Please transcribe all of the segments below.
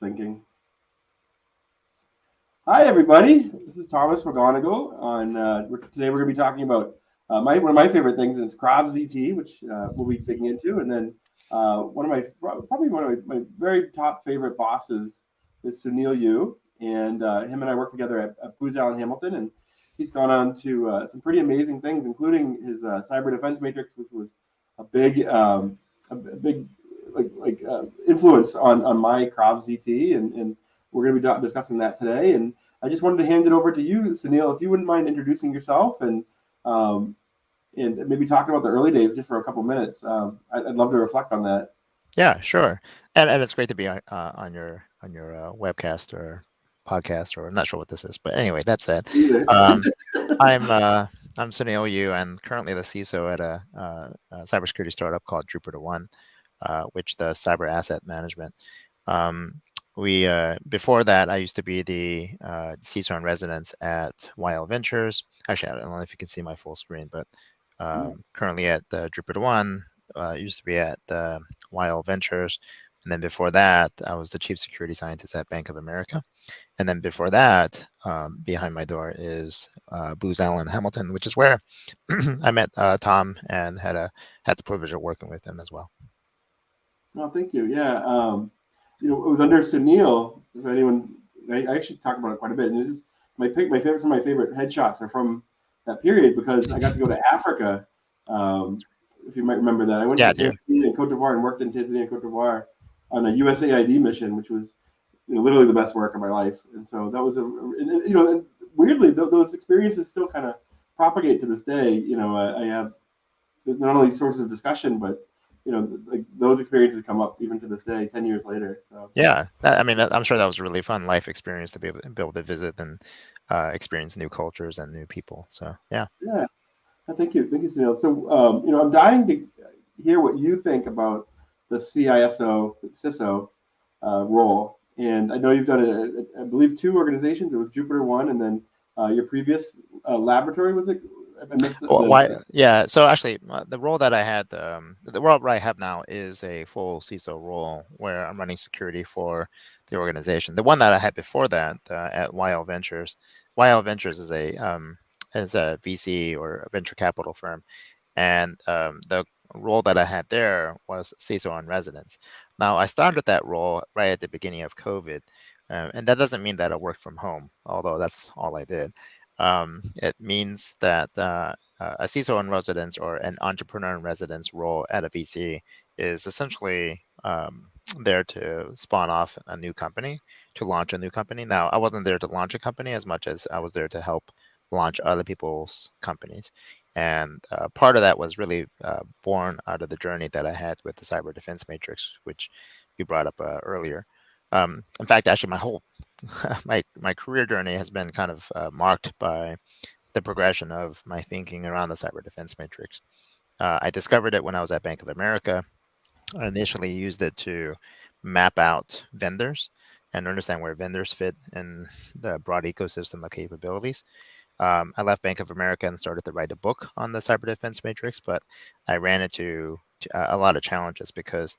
Thinking. Hi, everybody. This is Thomas McGonigal. Today we're going to be talking about one of my favorite things, and it's KravZT, which we'll be digging into. And then probably one of my very top favorite bosses is Sunil Yu, and him and I work together at Booz Allen Hamilton, and he's gone on to some pretty amazing things, including his cyber defense matrix, which was a big influence on my KravZT, and we're going to be discussing that today. And I just wanted to hand it over to you, Sunil, if you wouldn't mind introducing yourself and maybe talking about the early days just for a couple minutes. I'd love to reflect on that. Yeah, sure. And it's great to be on your webcast or podcast, or I'm not sure what this is, but anyway, that's it. I'm Sunil Yu, and currently the CISO at a cybersecurity startup called Jupiter One, which does cyber asset management. Before that, I used to be the CISO in residence at YL Ventures. Actually, I don't know if you can see my full screen, but currently at Jupiter One. Used to be at YL Ventures, and then before that, I was the chief security scientist at Bank of America. And then before that, behind my door is Booz Allen Hamilton, which is where I met Tom and had the privilege of working with him as well. Oh, thank you. Yeah, it was under Sunil. If anyone, I actually talk about it quite a bit, and it's just my favorite headshots are from that period because I got to go to Africa. If you might remember that, I went to Tanzania and Cote d'Ivoire and worked in Tanzania and Cote d'Ivoire on a USAID mission, which was literally the best work of my life. And so that was and weirdly those experiences still kind of propagate to this day. I have not only sources of discussion, but like those experiences come up even to this day, 10 years later. So yeah, I'm sure that was a really fun life experience to be able to visit and experience new cultures and new people. So yeah. Thank you, Sunil. So I'm dying to hear what you think about the CISO role. And I know you've done I believe 2 organizations. It was Jupiter One, and then your previous laboratory, was it? I missed Yeah. So actually, the role that I had, the role I have now is a full CISO role where I'm running security for the organization. The one that I had before that at YL Ventures. YL Ventures is a VC or a venture capital firm, and the role that I had there was CISO in residence. Now I started that role right at the beginning of COVID, and that doesn't mean that I worked from home, although that's all I did. It means that a CISO in residence or an entrepreneur in residence role at a VC is essentially there to spawn off a new company, to launch a new company. Now, I wasn't there to launch a company as much as I was there to help launch other people's companies. And part of that was really born out of the journey that I had with the cyber defense matrix, which you brought up earlier. In fact, actually, my whole my career journey has been kind of marked by the progression of my thinking around the cyber defense matrix. I discovered it when I was at Bank of America. I initially used it to map out vendors and understand where vendors fit in the broad ecosystem of capabilities. I left Bank of America and started to write a book on the cyber defense matrix, but I ran into a lot of challenges because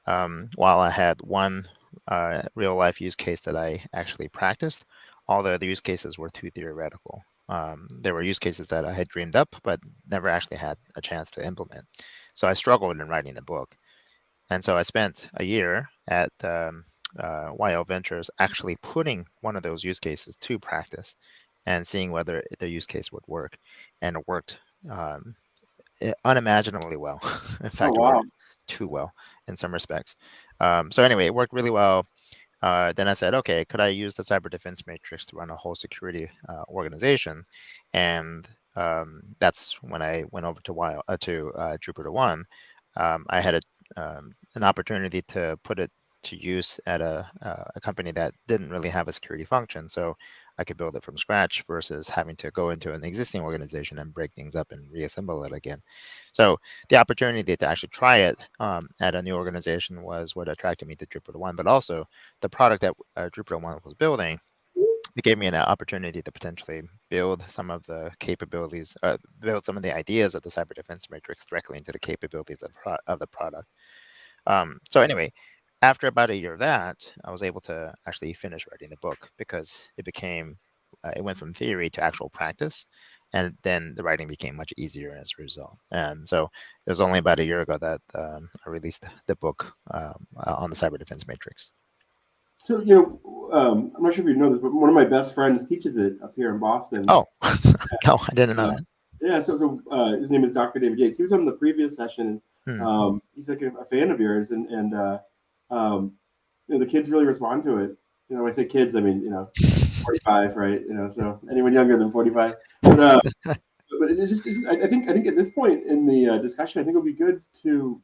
while I had one real life use case that I actually practiced, all the other use cases were too theoretical. There were use cases that I had dreamed up, but never actually had a chance to implement. So I struggled in writing the book. And so I spent a year at YL Ventures actually putting one of those use cases to practice and seeing whether the use case would work. And it worked unimaginably well. In fact, it worked too well in some respects. So anyway, it worked really well. Then I said, okay, could I use the cyber defense matrix to run a whole security organization? And that's when I went over to Jupiter One. I had an opportunity to put it to use at a company that didn't really have a security function. So I could build it from scratch versus having to go into an existing organization and break things up and reassemble it again. So the opportunity to actually try it at a new organization was what attracted me to Jupiter One, but also the product that Jupiter One was building. It gave me an opportunity to potentially build some of the capabilities, build some of the ideas of the cyber defense matrix directly into the capabilities of the product. So anyway, after about a year of that, I was able to actually finish writing the book because it went from theory to actual practice, and then the writing became much easier as a result. And so it was only about a year ago that I released the book on the cyber defense matrix. So, I'm not sure if you know this, but one of my best friends teaches it up here in Boston. Oh, no, I didn't know that. Yeah, so his name is Dr. David Yates. He was on the previous session. He's like a fan of yours, and the kids really respond to it. When I say kids, I mean 45, right? So anyone younger than 45. But I think at this point in the discussion, I think it'll be good to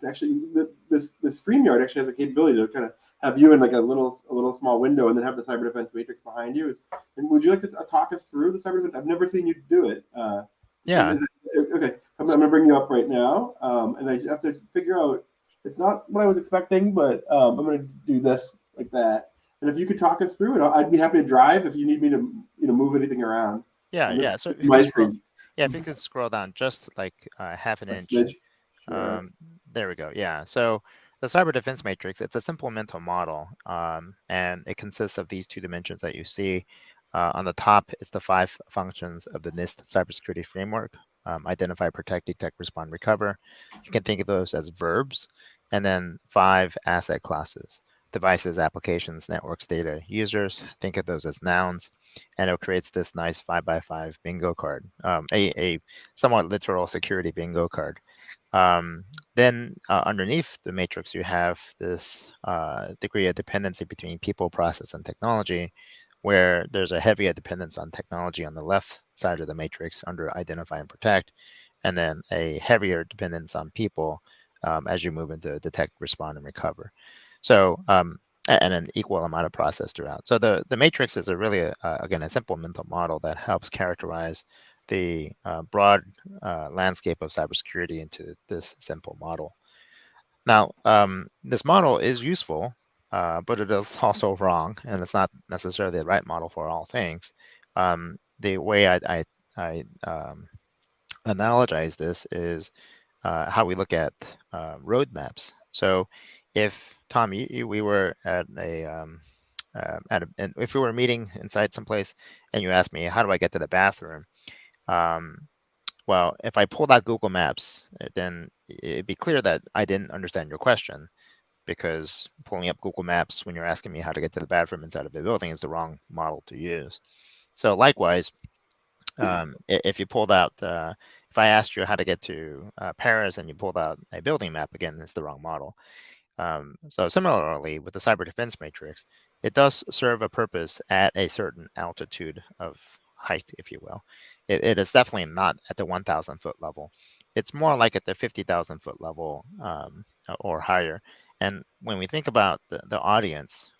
actually this StreamYard actually has a capability to kind of have you in like a little small window, and then have the cyber defense matrix behind you. And would you like to talk us through the cyber defense? I've never seen you do it. Yeah. Okay. I'm going to bring you up right now, and I have to figure out. It's not what I was expecting, but I'm going to do this like that. And if you could talk us through it, I'd be happy to drive if you need me to move anything around. Yeah. So if you could scroll down just like half an inch. Sure. There we go. Yeah. So the cyber defense matrix, it's a simple mental model, and it consists of these 2 dimensions that you see. On the top is the 5 functions of the NIST cybersecurity framework: identify, protect, detect, respond, recover. You can think of those as verbs, and then 5 asset classes: devices, applications, networks, data, users. Think of those as nouns, and it creates this nice 5x5 bingo card, a somewhat literal security bingo card. Then underneath the matrix, you have this degree of dependency between people, process, and technology, where there's a heavier dependence on technology on the left side of the matrix under identify and protect, and then a heavier dependence on people as you move into detect, respond, and recover. So, and an equal amount of process throughout. So the matrix is again, a simple mental model that helps characterize the broad landscape of cybersecurity into this simple model. Now, this model is useful, but it is also wrong, and it's not necessarily the right model for all things. The way I analogize this is how we look at roadmaps. So, if Tom, we were at and if we were meeting inside someplace, and you asked me, how do I get to the bathroom? Well, if I pulled out Google Maps, then it'd be clear that I didn't understand your question, because pulling up Google Maps when you're asking me how to get to the bathroom inside of a building is the wrong model to use. So likewise, if you pulled out, if I asked you how to get to Paris and you pulled out a building map, again, it's the wrong model. So similarly, with the cyber defense matrix, it does serve a purpose at a certain altitude of height, if you will. It is definitely not at the 1,000 foot level. It's more like at the 50,000 foot level or higher. And when we think about the audience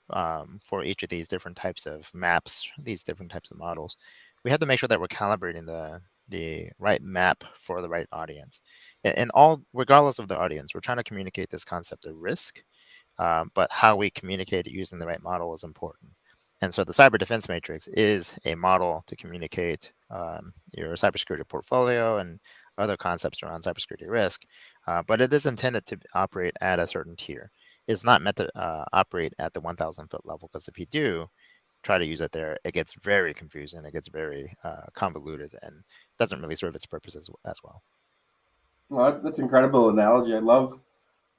for each of these different types of maps, these different types of models, we have to make sure that we're calibrating the right map for the right audience. And regardless of the audience, we're trying to communicate this concept of risk, but how we communicate it using the right model is important. And so the cyber defense matrix is a model to communicate your cybersecurity portfolio and other concepts around cybersecurity risk, but it is intended to operate at a certain tier. It's not meant to operate at the 1,000 foot level, because if you do try to use it there, it gets very confusing, it gets very convoluted, and doesn't really serve its purpose as well. Well, that's incredible analogy. I love,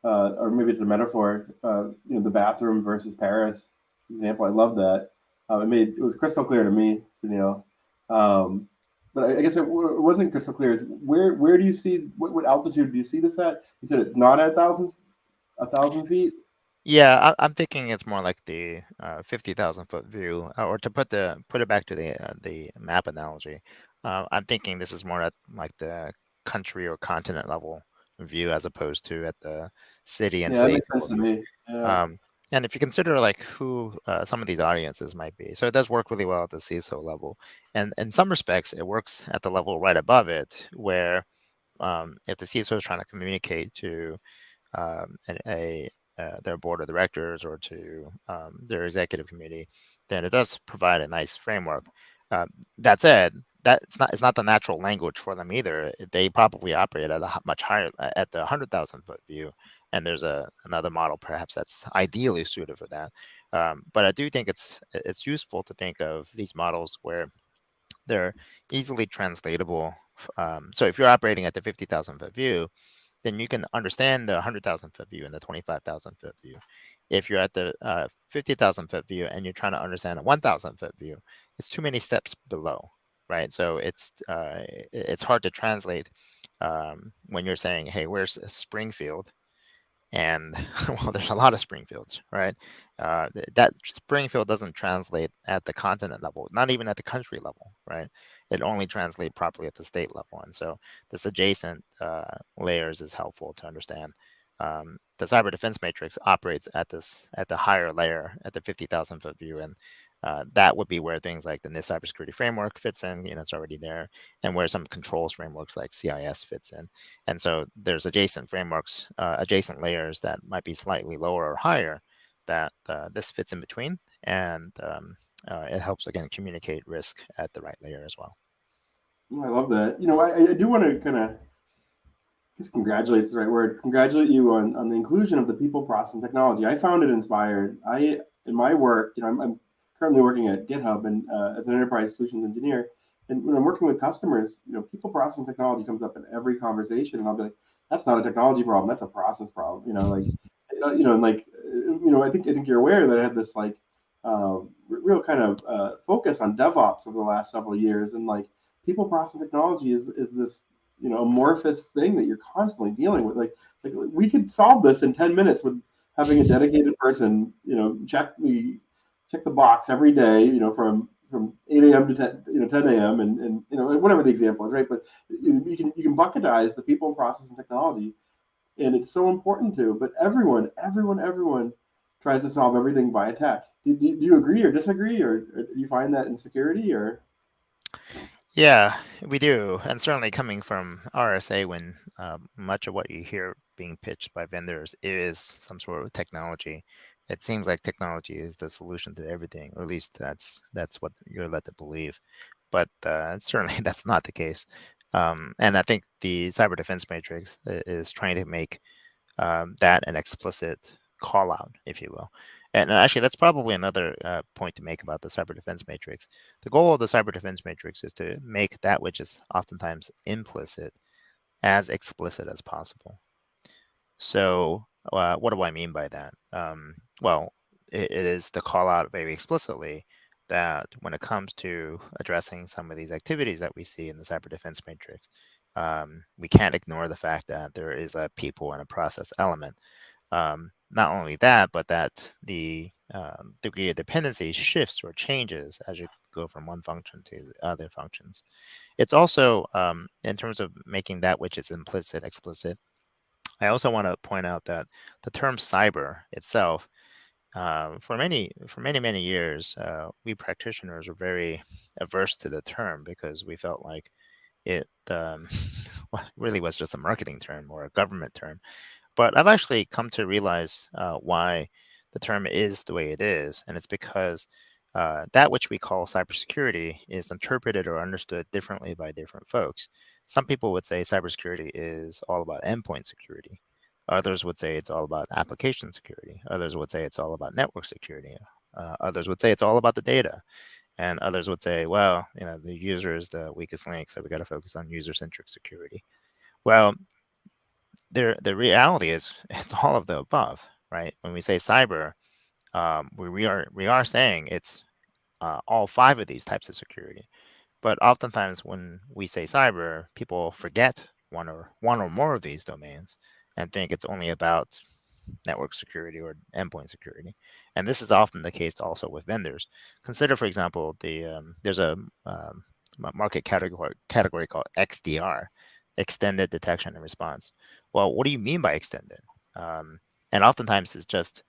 or maybe it's a metaphor. The bathroom versus Paris example. I love that. It was crystal clear to me, Sunil. But I guess it wasn't crystal clear. Where do you see what altitude do you see this at? You said it's not at 1,000 feet. Yeah, I'm thinking it's more like the 50,000 foot view, or to put it back to the map analogy. I'm thinking this is more at like the country or continent level view, as opposed to at the city and Yeah, that state makes sense to me. Yeah. And if you consider like who some of these audiences might be, so it does work really well at the CISO level, and in some respects, it works at the level right above it, where if the CISO is trying to communicate to their board of directors or to their executive committee, then it does provide a nice framework. That said, it's not the natural language for them either. They probably operate at a much higher, at the 100,000 foot view, and there's another model perhaps that's ideally suited for that. But I do think it's useful to think of these models where they're easily translatable. So if you're operating at the 50,000 foot view, then you can understand the 100,000 foot view and the 25,000 foot view. If you're at the 50,000 foot view and you're trying to understand a 1,000 foot view, it's too many steps below, right? So it's hard to translate when you're saying, hey, where's Springfield? And well, there's a lot of Springfields, right? That Springfield doesn't translate at the continent level, not even at the country level, right? It only translates properly at the state level. And so this adjacent layers is helpful to understand. The cyber defense matrix operates at the higher layer, at the 50,000 foot view, and that would be where things like the NIST cybersecurity framework fits in. It's already there, and where some controls frameworks like CIS fits in. And so there's adjacent frameworks, adjacent layers that might be slightly lower or higher that this fits in between, and it helps again communicate risk at the right layer as well. I love that. I do want to kind of, I guess congratulate is the right word. Congratulate you on the inclusion of the people process and technology. I found it inspired. In my work, I'm currently working at GitHub and as an enterprise solutions engineer. And when I'm working with customers, people processing technology comes up in every conversation, and I'll be like, "That's not a technology problem. That's a process problem." And like, I think you're aware that I had this like real kind of focus on DevOps over the last several years, and like people processing technology is this amorphous thing that you're constantly dealing with. Like we could solve this in 10 minutes with having a dedicated person, check the box every day, from 8 a.m. to 10 a.m. and whatever the example is, right? But you can bucketize the people process and technology, and it's so important to. But everyone tries to solve everything via tech. Do you agree or disagree, or do you find that insecurity or? Yeah, we do. And certainly coming from RSA, when much of what you hear being pitched by vendors is some sort of technology, it seems like technology is the solution to everything, or at least that's what you're led to believe. But certainly that's not the case. And I think the cyber defense matrix is trying to make that an explicit call out, if you will. And actually, that's probably another point to make about the cyber defense matrix. The goal of the cyber defense matrix is to make that which is oftentimes implicit as explicit as possible. So, what do I mean by that? Well, it is to call out very explicitly that when it comes to addressing some of these activities that we see in the cyber defense matrix, we can't ignore the fact that there is a people and a process element. Not only that, but that the degree of dependency shifts or changes as you go from one function to other functions. It's also, in terms of making that which is implicit explicit, I also want to point out that the term cyber itself, for many years, we practitioners were very averse to the term because we felt like it really was just a marketing term or a government term. But I've actually come to realize why the term is the way it is, and it's because that which we call cybersecurity is interpreted or understood differently by different folks. Some people would say cybersecurity is all about endpoint security. Others would say it's all about application security. Others would say it's all about network security. Others would say it's all about the data. And others would say, well, the user is the weakest link, so we got to focus on user-centric security. Well, the reality is it's all of the above, right? When we say cyber, we are saying it's all five of these types of security. But oftentimes when we say cyber, people forget one or more of these domains and think it's only about network security or endpoint security. And this is often the case also with vendors. Consider, for example, there's a market category called XDR, extended detection and response. Well, what do you mean by extended? And oftentimes it's just,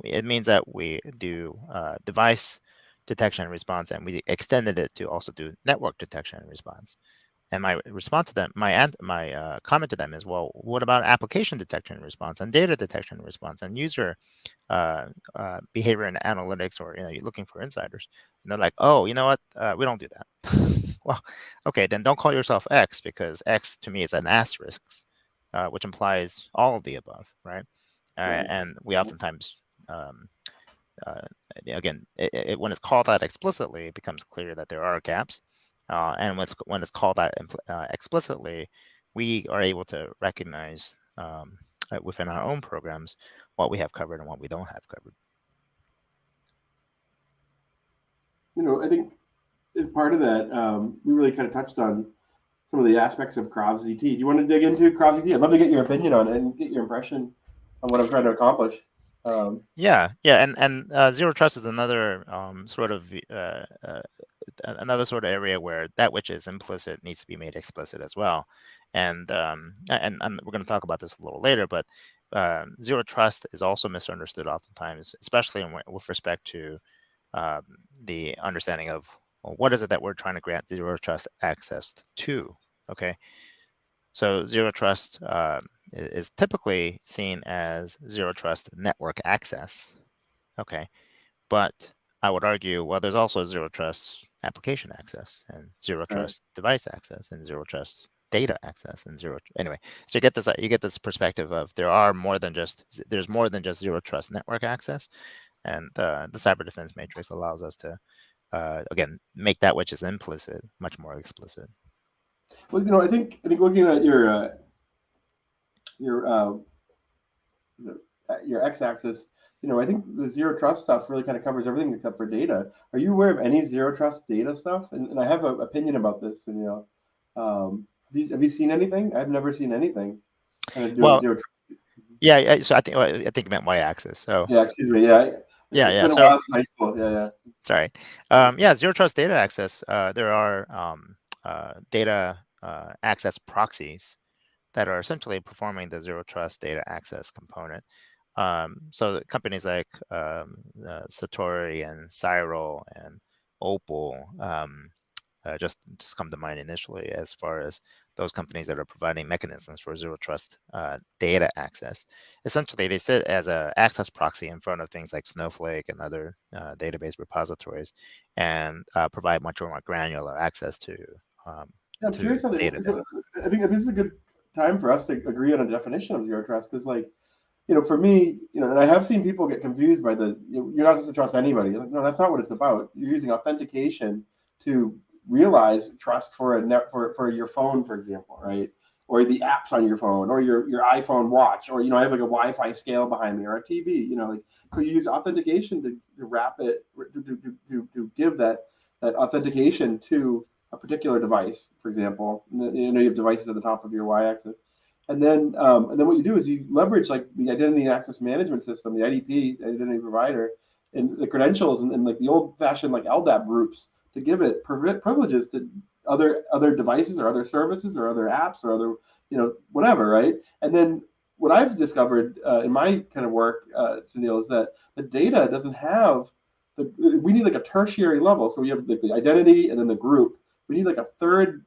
it means that we do device detection and response, and we extended it to also do network detection and response. And my response to them, my comment to them is, well, what about application detection and response, and data detection and response, and user behavior and analytics, or you're looking for insiders? And they're like, oh, you know what? We don't do that. Well, okay, then don't call yourself X, because X to me is an asterisk. which implies all of the above, right? Right. And we oftentimes, again, when it's called out explicitly, it becomes clear that there are gaps. And when it's called out explicitly, we are able to recognize within our own programs what we have covered and what we don't have covered. I think as part of that, we really kind of touched on some of the aspects of KravZT. Do you want to dig into KravZT? I'd love to get your opinion on it and get your impression on what I'm trying to accomplish. Yeah, and zero trust is another sort of another sort of area where that which is implicit needs to be made explicit as well. And we're going to talk about this a little later, but zero trust is also misunderstood oftentimes, especially with respect to the understanding of, well, what is it that we're trying to grant zero trust access to? Okay, so zero trust is typically seen as zero trust network access. Okay, but I would argue, well, there's also zero trust application access and zero trust device access and zero trust data access and anyway. So you get this perspective of there's more than just zero trust network access, and the cyber defense matrix allows us to again make that which is implicit much more explicit. Well, I think looking at your x-axis, I think the zero trust stuff really kind of covers everything except for data. Are you aware of any zero trust data stuff? And I have an opinion about this. And have you seen anything? I've never seen anything kind of doing zero trust. Yeah. So I think you meant y-axis. So yeah, excuse me. Yeah. Yeah. It's been a while since high school. Yeah. Sorry. Zero trust data access. There are data access proxies that are essentially performing the zero trust data access component. So companies like Satori and Cyril and Opal just come to mind initially as far as those companies that are providing mechanisms for zero trust data access. Essentially, they sit as an access proxy in front of things like Snowflake and other database repositories and provide much more granular access to I'm curious how they. I think this is a good time for us to agree on a definition of zero trust because, for me, and I have seen people get confused by you're not supposed to trust anybody. Like, no, that's not what it's about. You're using authentication to realize trust for for your phone, for example, right? Or the apps on your phone, or your iPhone watch, or I have like a Wi-Fi scale behind me, or a TV. So you use authentication to wrap it to give that authentication to a particular device, for example. You have devices at the top of your y-axis. And then what you do is you leverage like the identity and access management system, the IDP, identity provider, and the credentials and like the old-fashioned like LDAP groups to give it privileges to other devices or other services or other apps or other whatever, right? And then what I've discovered in my kind of work, Sunil, is that the data doesn't have we need like a tertiary level. So we have like the identity and then the group. We need like a third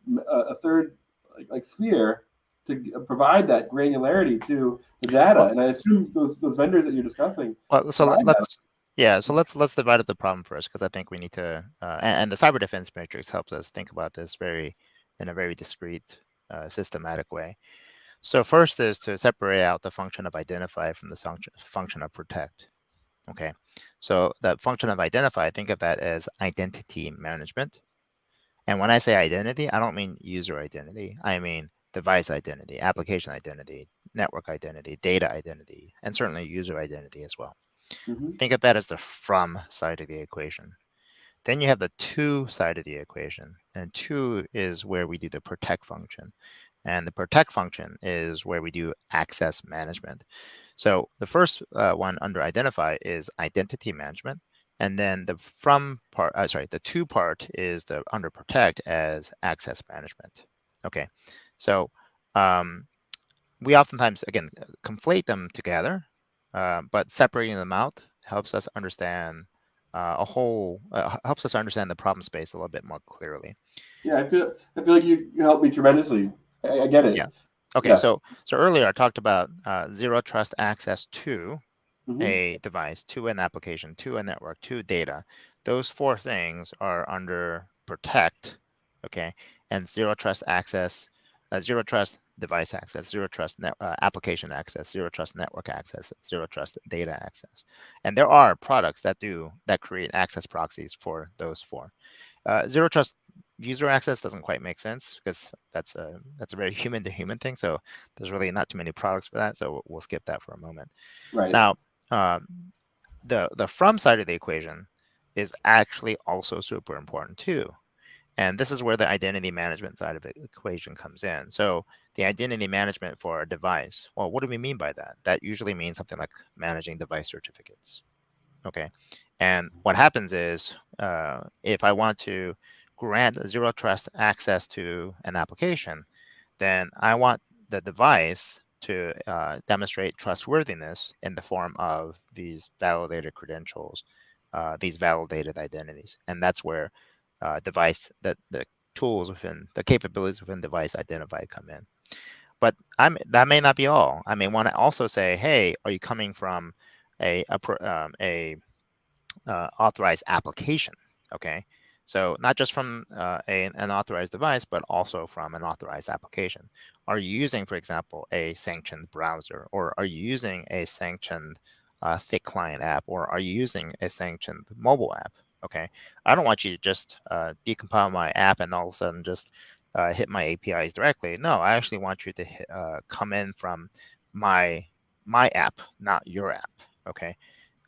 like sphere to provide that granularity to the data. And I assume those vendors that you're discussing. Well, so let's divide up the problem first, because I think we need to, and the cyber defense matrix helps us think about this in a very discrete, systematic way. So first is to separate out the function of identify from the function of protect. Okay, so the function of identify, think of that as identity management. And when I say identity, I don't mean user identity. I mean device identity, application identity, network identity, data identity, and certainly user identity as well. Mm-hmm. Think of that as the from side of the equation. Then you have the to side of the equation, and to is where we do the protect function. And the protect function is where we do access management. So the first one under identify is identity management. And then the from part, the to part is the under protect as access management. Okay, so we oftentimes, again, conflate them together, but separating them out helps us understand helps us understand the problem space a little bit more clearly. Yeah, I feel like you helped me tremendously. I get it. Yeah. Okay. Yeah. So earlier I talked about zero trust access to a device, to an application, to a network, to data. Those four things are under protect. Okay, and zero trust access zero trust device access, zero trust application access, zero trust network access, zero trust data access. And there are products that create access proxies for those four. Zero trust user access doesn't quite make sense because that's a very human to human thing. So there's really not too many products for that. So we'll skip that for a moment. Right. Now, the from side of the equation is actually also super important too. And this is where the identity management side of the equation comes in. So the identity management for a device, well, what do we mean by that? That usually means something like managing device certificates. Okay. And what happens is if I want to grant zero trust access to an application, then I want the device to demonstrate trustworthiness in the form of these validated credentials, these validated identities. And that's where the tools within the capabilities within device identify come in. But that may not be all. I may want to also say, hey, are you coming from a authorized application? Okay, so not just from an authorized device, but also from an authorized application. Are you using, for example, a sanctioned browser, or are you using a sanctioned thick client app, or are you using a sanctioned mobile app? Okay, I don't want you to just decompile my app and all of a sudden just hit my APIs directly. No, I actually want you to come in from my app, not your app. Okay,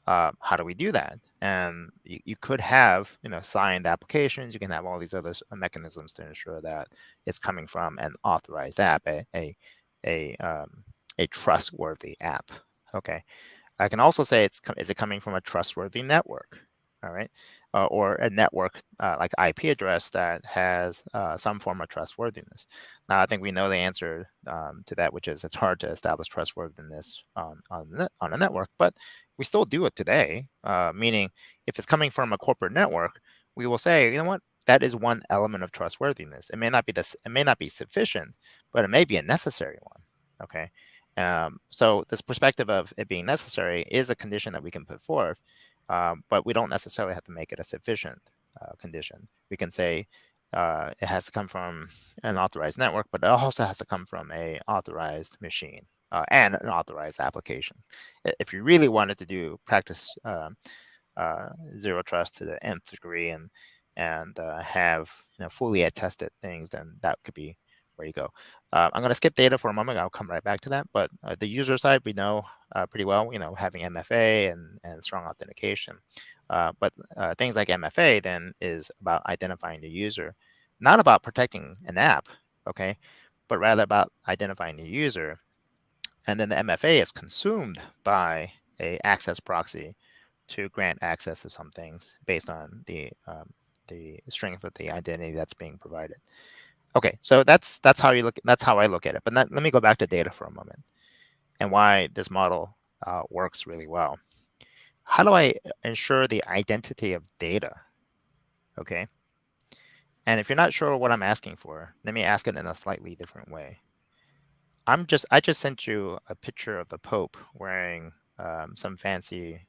how do we do that? And you could have signed applications. You can have all these other mechanisms to ensure that it's coming from an authorized app, a trustworthy app. Okay, I can also say is it coming from a trustworthy network? All right, or a network like IP address that has some form of trustworthiness. Now, I think we know the answer to that, which is it's hard to establish trustworthiness on a network, but we still do it today. Meaning, if it's coming from a corporate network, we will say, you know what, that is one element of trustworthiness. It may not be it may not be sufficient, but it may be a necessary one. Okay. So this perspective of it being necessary is a condition that we can put forth, but we don't necessarily have to make it a sufficient condition. We can say it has to come from an authorized network, but it also has to come from a authorized machine and an authorized application. If you really wanted to do practice zero trust to the nth degree and have fully attested things, then that could be where you go. I'm going to skip data for a moment. I'll come right back to that. But the user side, we know pretty well, having MFA and strong authentication. But things like MFA then is about identifying the user, not about protecting an app, okay, but rather about identifying the user. And then the MFA is consumed by a access proxy to grant access to some things based on the strength of the identity that's being provided. Okay, so that's how you look. That's how I look at it. But let me go back to data for a moment and why this model works really well. How do I ensure the identity of data? Okay, and if you're not sure what I'm asking for, let me ask it in a slightly different way. I just sent you a picture of the Pope wearing some fancy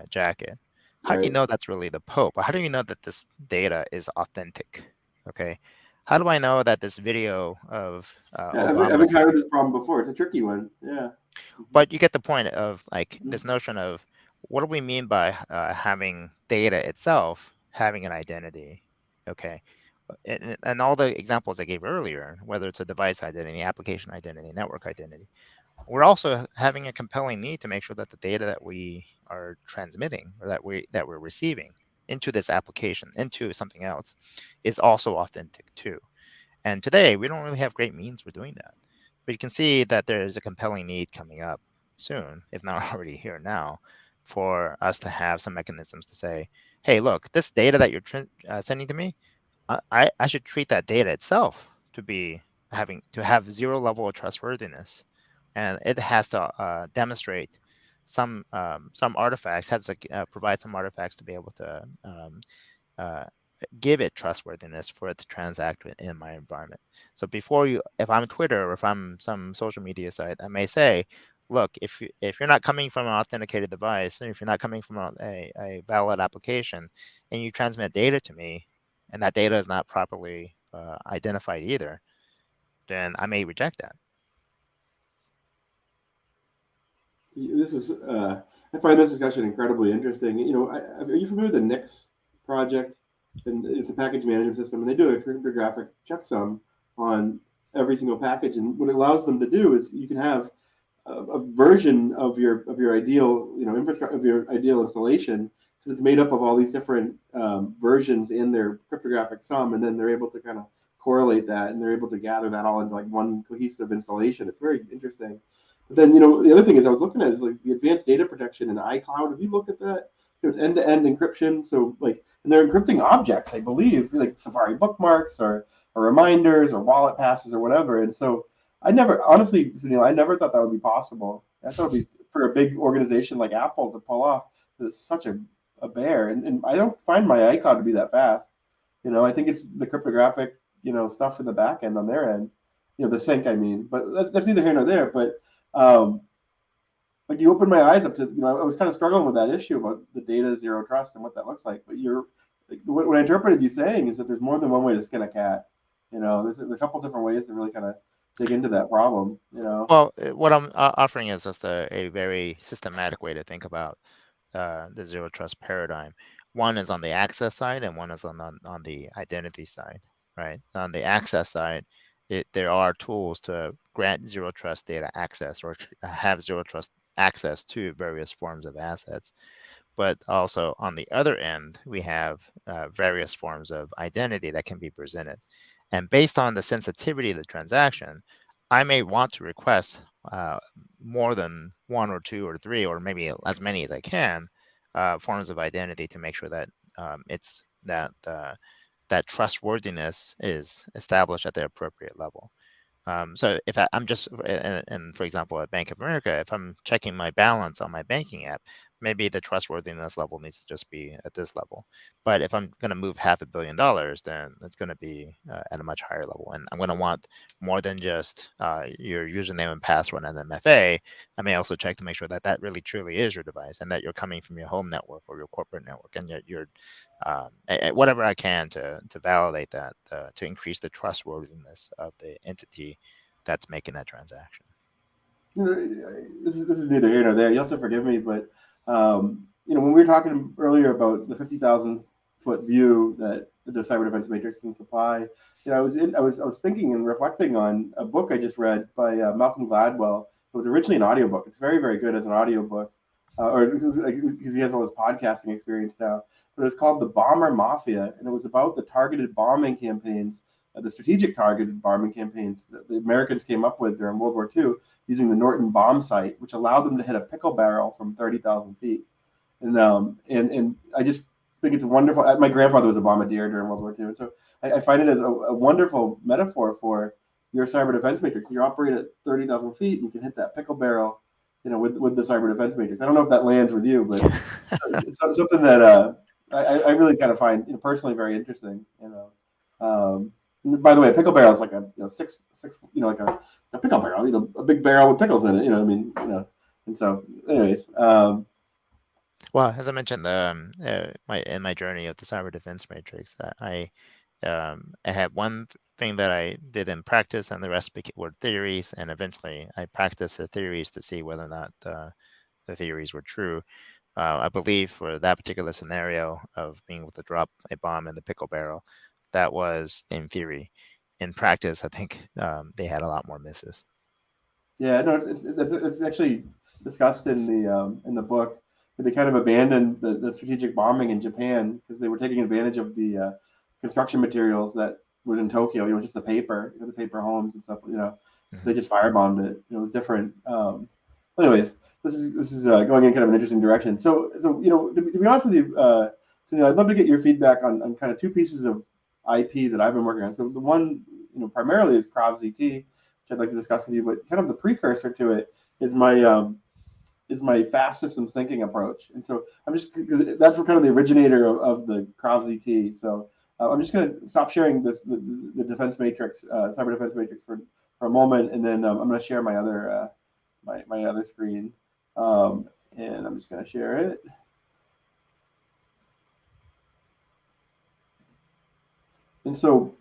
jacket. How do you Right. know that's really the Pope? How do you know that this data is authentic? Okay. How do I know that this video of Yeah, I've Obama's? encountered this problem before. It's a tricky one. Yeah. But you get the point of like this notion of what do we mean by having data itself having an identity? Okay. And all the examples I gave earlier, whether it's a device identity, application identity, network identity, we're also having a compelling need to make sure that the data that we are transmitting or that we're receiving into this application, into something else, is also authentic too. And today we don't really have great means for doing that. But you can see that there's a compelling need coming up soon, if not already here now, for us to have some mechanisms to say, hey, look, this data that you're sending to me, I should treat that data itself to be having to have zero level of trustworthiness, and it has to demonstrate some artifacts, has to provide some artifacts to be able to uh, give it trustworthiness for it to transact in my environment. So if I'm Twitter or if I'm some social media site, I may say, look, if you're not coming from an authenticated device, and if you're not coming from a valid application, and you transmit data to me, and that data is not properly identified either, then I may reject that. This is I find this discussion incredibly interesting. Are you familiar with the Nix project? And it's a package management system, and they do a cryptographic checksum on every single package. And what it allows them to do is you can have a version of your ideal infrastructure of your ideal installation, because it's made up of all these different versions in their cryptographic sum, and then they're able to kind of correlate that, and they're able to gather that all into like one cohesive installation. It's very interesting. But then the other thing is I was looking at is like the advanced data protection in iCloud. Have you looked at that? There's end-to-end encryption, so like, and they're encrypting objects, I believe, like Safari bookmarks or reminders or wallet passes or whatever. And so I never, honestly, Sunil, I never thought that would be possible. I thought it would be for a big organization like Apple to pull off. It's such a bear, and I don't find my iCloud to be that fast. I think it's the cryptographic, stuff in the back end on their end, the sync, I mean. But that's neither here nor there. But like, you opened my eyes up to, I was kind of struggling with that issue about the data zero trust and what that looks like. But what I interpreted you saying is that there's more than one way to skin a cat. There's a couple different ways to really kind of dig into that problem. Well, what I'm offering is just a very systematic way to think about the zero trust paradigm. One is on the access side, and one is on the identity side, right? On the access side, there are tools to grant zero trust data access or have zero trust access to various forms of assets. But also on the other end, we have various forms of identity that can be presented. And based on the sensitivity of the transaction, I may want to request more than one or two or three, or maybe as many as I can, forms of identity to make sure that it's that trustworthiness is established at the appropriate level. So if I'm just, and for example, at Bank of America, if I'm checking my balance on my banking app, maybe the trustworthiness level needs to just be at this level. But if I'm going to move $500 million, then it's going to be at a much higher level. And I'm going to want more than just your username and password and MFA. I may also check to make sure that that really truly is your device, and that you're coming from your home network or your corporate network, and you're whatever I can to validate that, to increase the trustworthiness of the entity that's making that transaction. This is neither here nor there. You'll have to forgive me, but when we were talking earlier about the 50,000-foot view that the cyber defense matrix can supply, I was thinking and reflecting on a book I just read by Malcolm Gladwell. It was originally an audiobook. It's very, very good as an audiobook, because he has all his podcasting experience now. But it was called The Bomber Mafia, and it was about the targeted bombing campaigns, the strategic targeted bombing campaigns that the Americans came up with during World War II, using the Norton bomb sight, which allowed them to hit a pickle barrel from 30,000 feet. And I just think it's wonderful. My grandfather was a bombardier during World War II, and so I find it as a wonderful metaphor for your cyber defense matrix. You operate at 30,000 feet, and you can hit that pickle barrel, with the cyber defense matrix. I don't know if that lands with you, but it's something that I really kind of find personally very interesting. By the way, a pickle barrel is like a six like a pickle barrel, a big barrel with pickles in it. And so, anyways. Well, as I mentioned, in my journey of the cyber defense matrix, I had one thing that I did in practice, and the rest were theories. And eventually, I practiced the theories to see whether or not the theories were true. I believe for that particular scenario of being able to drop a bomb in the pickle barrel, that was in theory. In practice, I think they had a lot more misses. Yeah, no, it's actually discussed in the book. They kind of abandoned the strategic bombing in Japan because they were taking advantage of the construction materials that was in Tokyo. Just the paper, the paper homes and stuff. So they just firebombed it. It was different. Anyways, this is going in kind of an interesting direction. So to be honest with you, Sunil, I'd love to get your feedback on kind of two pieces of IP that I've been working on. So the one, primarily is KravZT, which I'd like to discuss with you, but kind of the precursor to it is my fast systems thinking approach. And so because that's kind of the originator of the KravZT. So I'm just going to stop sharing the defense matrix, cyber defense matrix for a moment, and then I'm going to share my other my other screen, and I'm just going to share it. And so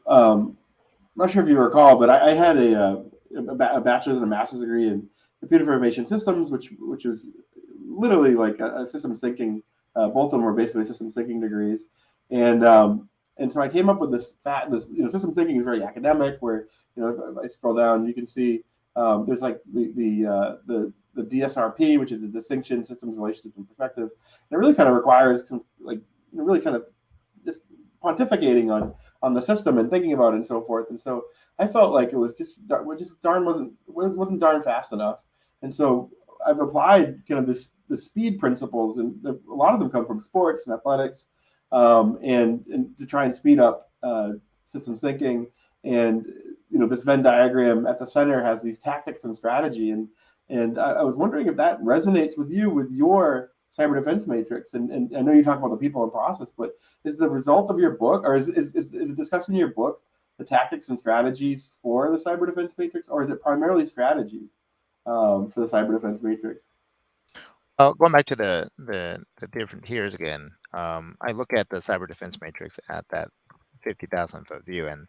not sure if you recall, but I had a bachelor's and a master's degree in computer information systems, which was literally like a systems thinking. Both of them were basically systems thinking degrees, and so I came up with this systems thinking is very academic. Where if I scroll down, you can see there's like the DSRP, which is a distinction, systems, relationships, and perspective. And it really kind of requires really kind of just pontificating on the system and thinking about it and so forth. And so I felt like it was just wasn't darn fast enough. And so I've applied kind of the speed principles, and a lot of them come from sports and athletics, and to try and speed up systems thinking. And this Venn diagram at the center has these tactics and strategy, and I was wondering if that resonates with you with your cyber defense matrix. And I know you talk about the people and process, but is the result of your book, or is it discussed in your book, the tactics and strategies for the cyber defense matrix, or is it primarily strategies for the cyber defense matrix? Going back to the different tiers again, I look at the cyber defense matrix at that 50,000 foot view, and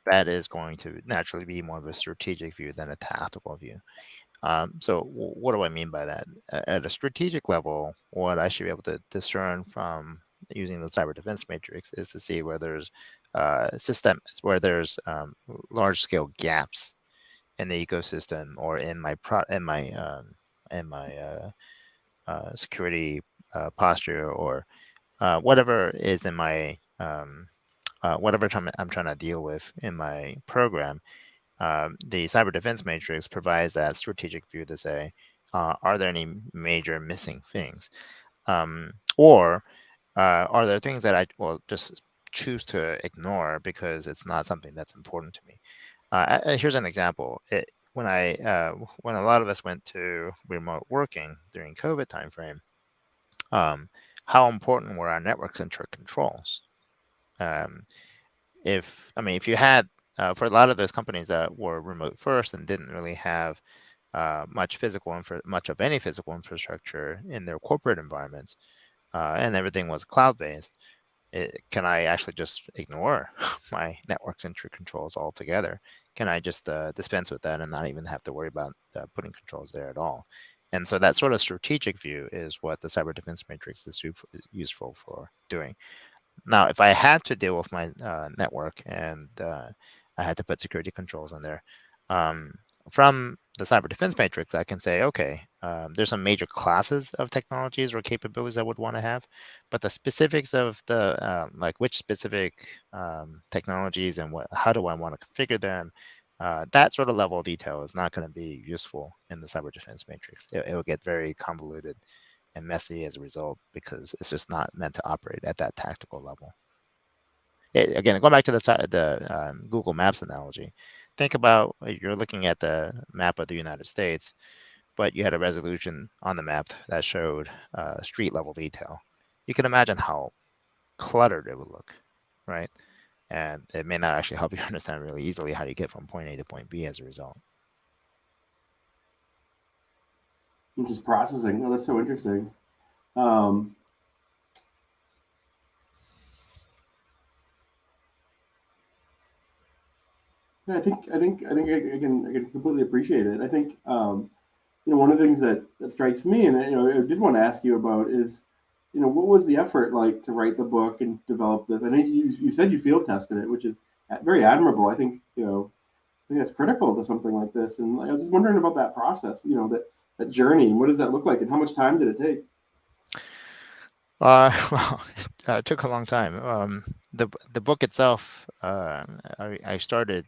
that is going to naturally be more of a strategic view than a tactical view. So what do I mean by that? At a strategic level, what I should be able to discern from using the cyber defense matrix is to see where there's systems, where there's large scale gaps in the ecosystem or in my security posture, or whatever is in my whatever I'm trying to deal with in my program. The cyber defense matrix provides that strategic view to say, are there any major missing things? Or are there things that I will just choose to ignore because it's not something that's important to me? Here's an example. When a lot of us went to remote working during COVID timeframe, how important were our network-centric controls? If you had for a lot of those companies that were remote first and didn't really have much of any physical infrastructure in their corporate environments, and everything was cloud-based, can I actually just ignore my network-centric controls altogether? Can I just dispense with that and not even have to worry about putting controls there at all? And so that sort of strategic view is what the cyber defense matrix is useful for doing. Now, if I had to deal with my network and I had to put security controls in there, from the cyber defense matrix, I can say, okay, there's some major classes of technologies or capabilities I would want to have, but the specifics of the like which specific technologies and how do I want to configure them, that sort of level of detail is not going to be useful in the cyber defense matrix. It will get very convoluted and messy as a result because it's just not meant to operate at that tactical level. Again, going back to the Google Maps analogy, think about you're looking at the map of the United States, but you had a resolution on the map that showed street level detail. You can imagine how cluttered it would look, right? And it may not actually help you understand really easily how you get from point A to point B as a result. Just processing. Oh, that's so interesting. Yeah, I can completely appreciate it. I think one of the things that strikes me, and I did want to ask you about is, what was the effort like to write the book and develop this? I know you said you field tested it, which is very admirable. I think that's critical to something like this. And I was just wondering about that process, that journey, and what does that look like, and how much time did it take? Well, it took a long time. The book itself, I started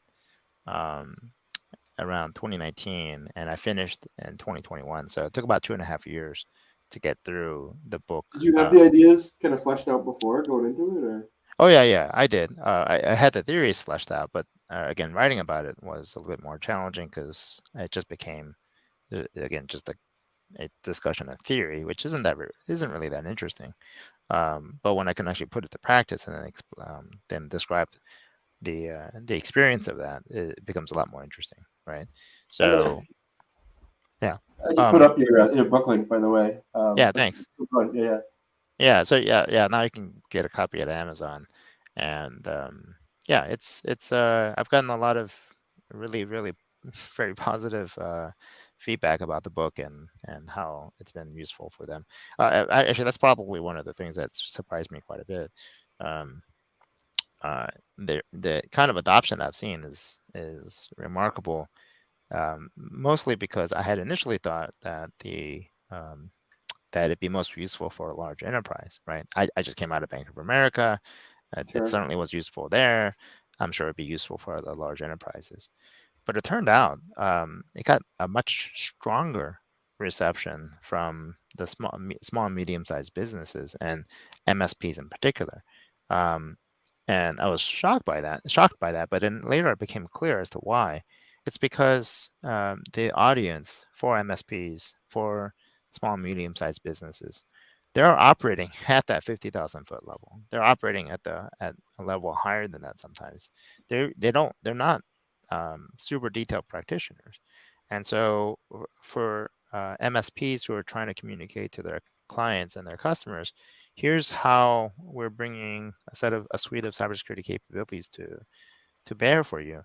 around 2019, and I finished in 2021. So it took about 2.5 years to get through the book. Did you have the ideas kind of fleshed out before going into it, or? Oh yeah, I did. I had the theories fleshed out, but again, writing about it was a little bit more challenging because it just became, again, just a discussion of theory, which isn't really that interesting. But when I can actually put it to practice and then describe the experience of that, it becomes a lot more interesting, right? So, yeah. I just put up your book link, by the way. Yeah, thanks. Yeah. Yeah. So yeah. Now you can get a copy at Amazon, and yeah, it's I've gotten a lot of really very positive feedback about the book and how it's been useful for them. Actually, that's probably one of the things that surprised me quite a bit. Um, the kind of adoption I've seen is remarkable. Mostly because I had initially thought that that it'd be most useful for a large enterprise, right? I just came out of Bank of America. It Sure. certainly was useful there. I'm sure it'd be useful for the large enterprises. But it turned out it got a much stronger reception from the small and medium-sized businesses and MSPs in particular. Um, and I was shocked by that. But then later it became clear as to why. It's because the audience for MSPs, for small and medium-sized businesses, they're operating at that 50,000 foot level. They're operating at a level higher than that sometimes. They're not super detailed practitioners. And so for MSPs who are trying to communicate to their clients and their customers, here's how we're bringing a suite of cybersecurity capabilities to bear for you.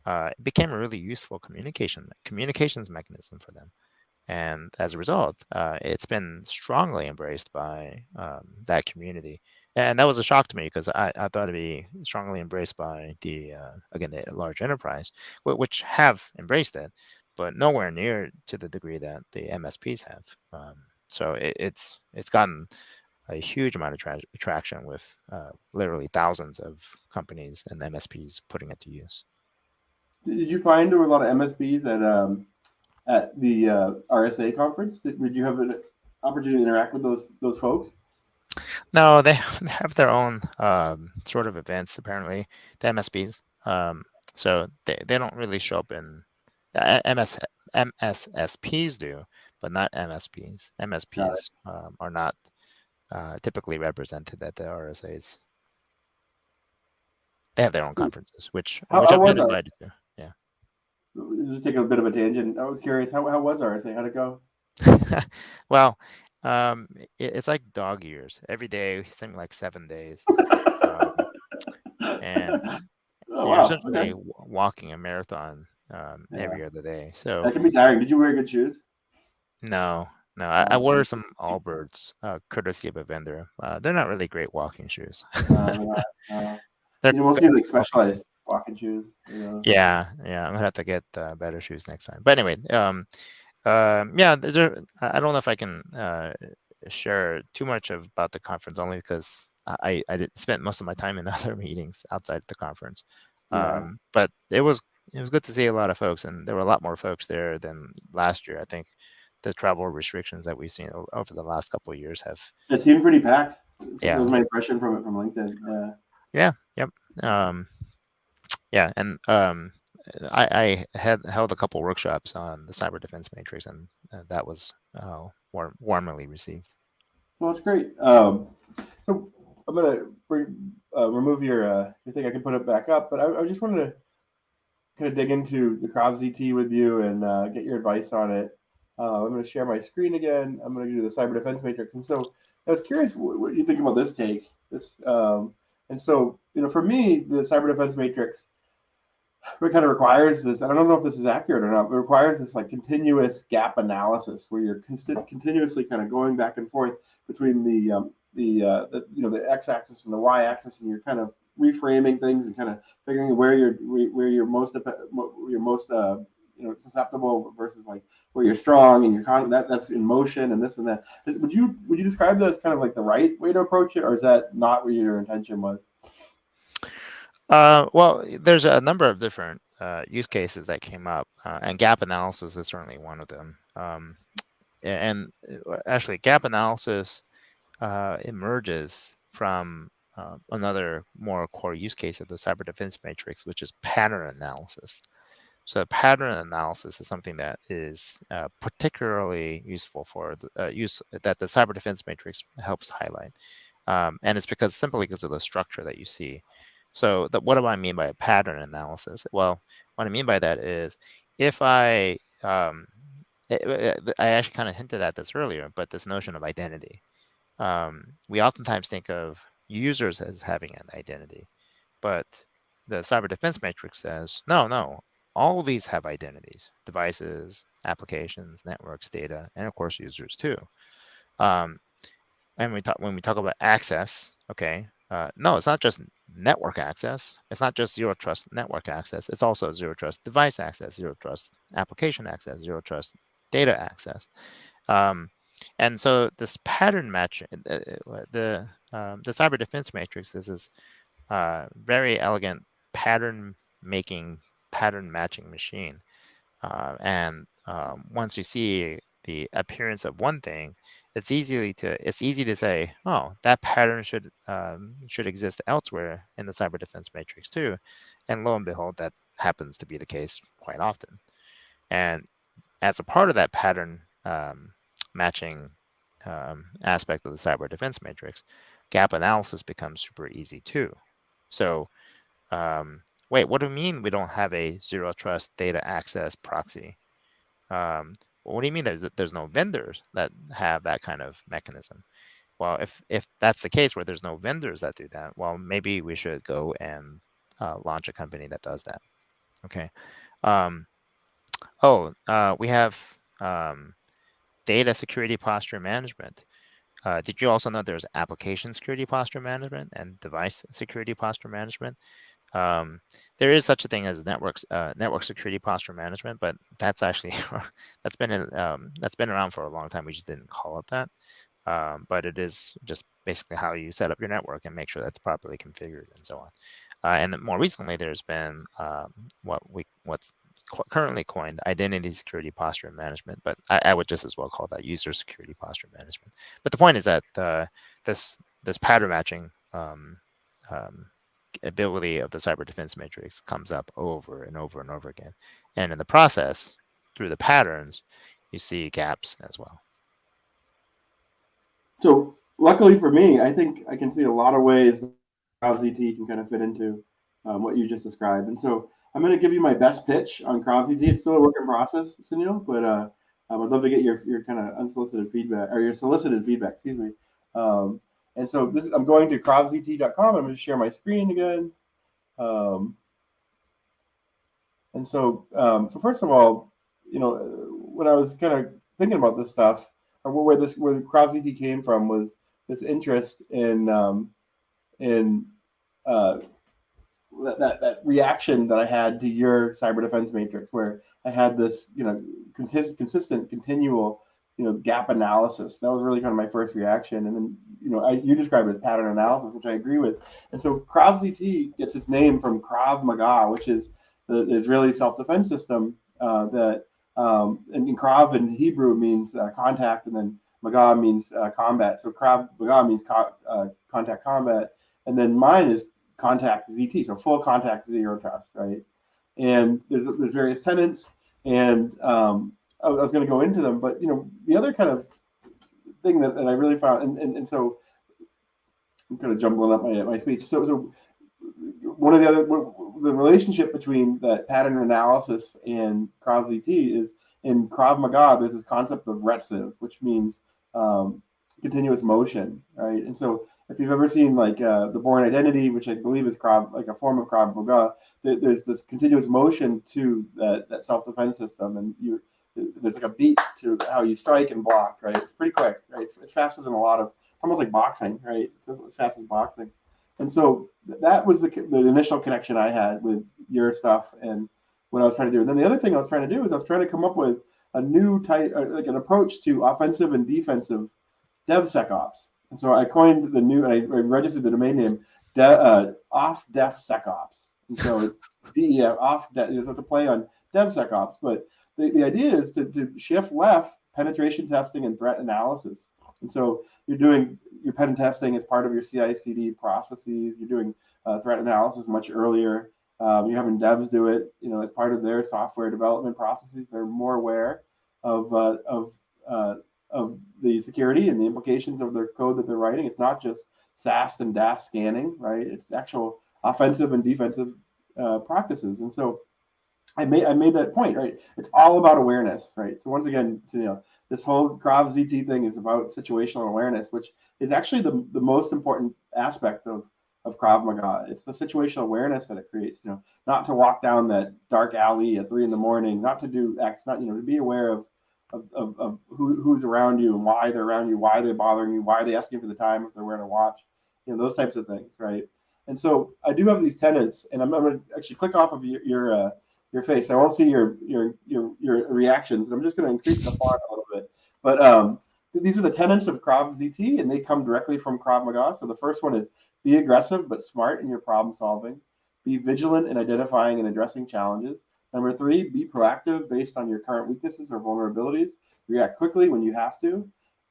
It became a really useful communications mechanism for them. And as a result, it's been strongly embraced by that community. And that was a shock to me because I thought it'd be strongly embraced by again, the large enterprise, which have embraced it, but nowhere near to the degree that the MSPs have. So it's gotten a huge amount of traction with literally thousands of companies and MSPs putting it to use. Did you find there were a lot of MSPs at the RSA conference? Did you have an opportunity to interact with those folks? No, they have their own sort of events, apparently, the MSPs. So they don't really show up in MSSPs do, but not MSPs. Got it. MSPs are not typically represented at the RSAs. They have their own conferences, which How I've been was our? invited to. Yeah. Just take a bit of a tangent. I was curious. How was RSA? How'd it go? Well, it's like dog years. Every day, something like 7 days. Um, and Oh you're wow. Okay. essentially walking a marathon Yeah, every other day. So that can be tiring. Did you wear good shoes? no, no, I No. wore some Allbirds, courtesy of a vendor. They're not really great walking shoes. No, They're you mostly like specialized walking shoes. yeah. I'm gonna have to get better shoes next time. But anyway, yeah, I don't know if I can share too much about the conference only because I did spent most of my time in other meetings outside the conference. Yeah. But it was good to see a lot of folks, and there were a lot more folks there than last year. I think the travel restrictions that we've seen over the last couple of years have, It seemed pretty packed. That yeah, was my impression from it from LinkedIn. Yeah. yep, um, yeah, and I had held a couple workshops on the cyber defense matrix, and that was warmly received. Well, it's great. So I'm gonna remove your thing. I can put it back up, but I just wanted to kind of dig into the KravZT with you and get your advice on it. I'm going to share my screen again. I'm going to do the cyber defense matrix. And so I was curious what you think about this take. And so, for me, the cyber defense matrix it kind of requires this. I don't know if this is accurate or not, but it requires this like continuous gap analysis where you're continuously kind of going back and forth between the x-axis and the y-axis, and you're kind of reframing things and kind of figuring where you're most susceptible versus like where you're strong and that's in motion and this and that. Would you describe that as kind of like the right way to approach it, or is that not what your intention was? Well, there's a number of different use cases that came up, and gap analysis is certainly one of them. And actually, gap analysis emerges from another more core use case of the cyber defense matrix, which is pattern analysis. So pattern analysis is something that is particularly useful for the use that the cyber defense matrix helps highlight. And it's simply because of the structure that you see. So what do I mean by pattern analysis? Well, what I mean by that is if I actually kind of hinted at this earlier, but this notion of identity. We oftentimes think of users as having an identity, but the cyber defense matrix says, no, all these have identities: devices, applications, networks, data, and of course users too. And when we talk about access, okay, no, it's not just network access. It's not just zero trust network access. It's also zero trust device access, zero trust application access, zero trust data access. And so this pattern matching, the cyber defense matrix is this very elegant pattern matching machine. And once you see the appearance of one thing, it's easy to say, oh, that pattern should exist elsewhere in the cyber defense matrix too. And lo and behold, that happens to be the case quite often. And as a part of that pattern matching aspect of the cyber defense matrix, gap analysis becomes super easy too. So wait, what do you mean we don't have a zero trust data access proxy? What do you mean there's no vendors that have that kind of mechanism? Well, if that's the case where there's no vendors that do that, well, maybe we should go and launch a company that does that. Okay. We have data security posture management. Did you also know there's application security posture management and device security posture management? There is such a thing as network security posture management, but that's actually that's been around for a long time. We just didn't call it that. But it is just basically how you set up your network and make sure that's properly configured and so on. And more recently, there's been what's currently coined identity security posture management, but I would just as well call that user security posture management. But the point is that this pattern matching ability of the cyber defense matrix comes up over and over and over again, and in the process, through the patterns, you see gaps as well. So luckily for me, I think I can see a lot of ways KravZT can kind of fit into what you just described. And so I'm going to give you my best pitch on KravZT. It's still a work in process, Sunil, but I'd love to get your kind of unsolicited feedback, or your solicited feedback, excuse me. And so I'm going to KravZT.com. I'm going to share my screen again. And so first of all, when I was kind of thinking about this stuff, or where KravZT came from was this interest in that reaction that I had to your cyber defense matrix, where I had this consistent, continual gap analysis. That was really kind of my first reaction, and then you describe it as pattern analysis, which I agree with. And so KravZT gets its name from Krav Maga, which is the Israeli self-defense system that. And Krav in Hebrew means contact, and then Maga means combat. So Krav Maga means contact combat, and then mine is contact ZT, so full contact zero trust, right? And there's various tenants, and I was going to go into them, but the other kind of thing that I really found, and so I'm kind of jumbling up my speech. So one of the relationship between that pattern analysis and KravZT is in Krav Maga. There's this concept of retzev, which means continuous motion, right? And so if you've ever seen like the Born Identity, which I believe is like a form of Krav Maga, there's this continuous motion to that self-defense system, and there's like a beat to how you strike and block, right? It's pretty quick, right? It's faster than it's almost like boxing, right? It's as fast as boxing. And so that was the initial connection I had with your stuff and what I was trying to do. And then the other thing I was trying to do is I was trying to come up with a new type, like an approach to offensive and defensive DevSecOps. And so I coined and I registered the domain name off DevSecOps. And so it's DEF off. You have to play on DevSecOps, but the idea is to shift left penetration testing and threat analysis. And so you're doing your pen testing as part of your CI/CD processes. You're doing threat analysis much earlier. You're having devs do it, as part of their software development processes. They're more aware of the security and the implications of their code that they're writing. It's not just SAST and DAST scanning, right? It's actual offensive and defensive practices. And so I made that point, right? It's all about awareness, right? So once again, this whole KravZT thing is about situational awareness, which is actually the most important aspect of of Krav Maga. It's the situational awareness that it creates. Not to walk down that dark alley at 3 a.m, not to do X, not to be aware of who's around you and why they're around you, why they're bothering you, why are they asking for the time if they're wearing a watch, those types of things, right? And so I do have these tenants, and I'm going to actually click off of your face. I won't see your reactions. I'm just going to increase the font a little bit. But these are the tenets of KravZT, and they come directly from Krav Maga. So the first one is be aggressive but smart in your problem solving. Be vigilant in identifying and addressing challenges. Number 3, be proactive based on your current weaknesses or vulnerabilities. React quickly when you have to.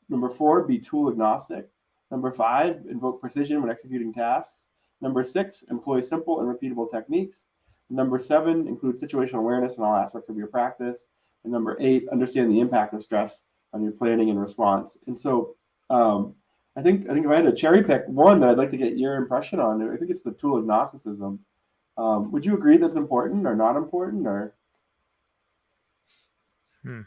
Number 4, be tool agnostic. Number 5, invoke precision when executing tasks. Number 6, employ simple and repeatable techniques. Number 7, include situational awareness in all aspects of your practice. And number 8, understand the impact of stress on your planning and response. And so I think if I had to cherry pick one that I'd like to get your impression on, I think it's the tool agnosticism. Would you agree that's important or not important, or? Feel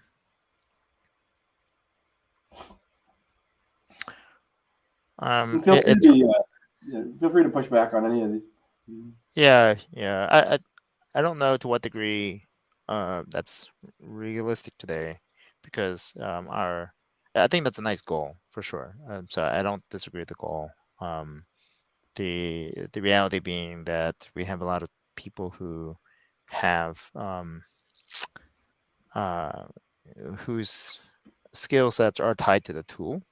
free to push back on any of these. Yeah. I don't know to what degree that's realistic today, because I think that's a nice goal for sure. So I don't disagree with the goal. The reality being that we have a lot of people who have whose skill sets are tied to the tool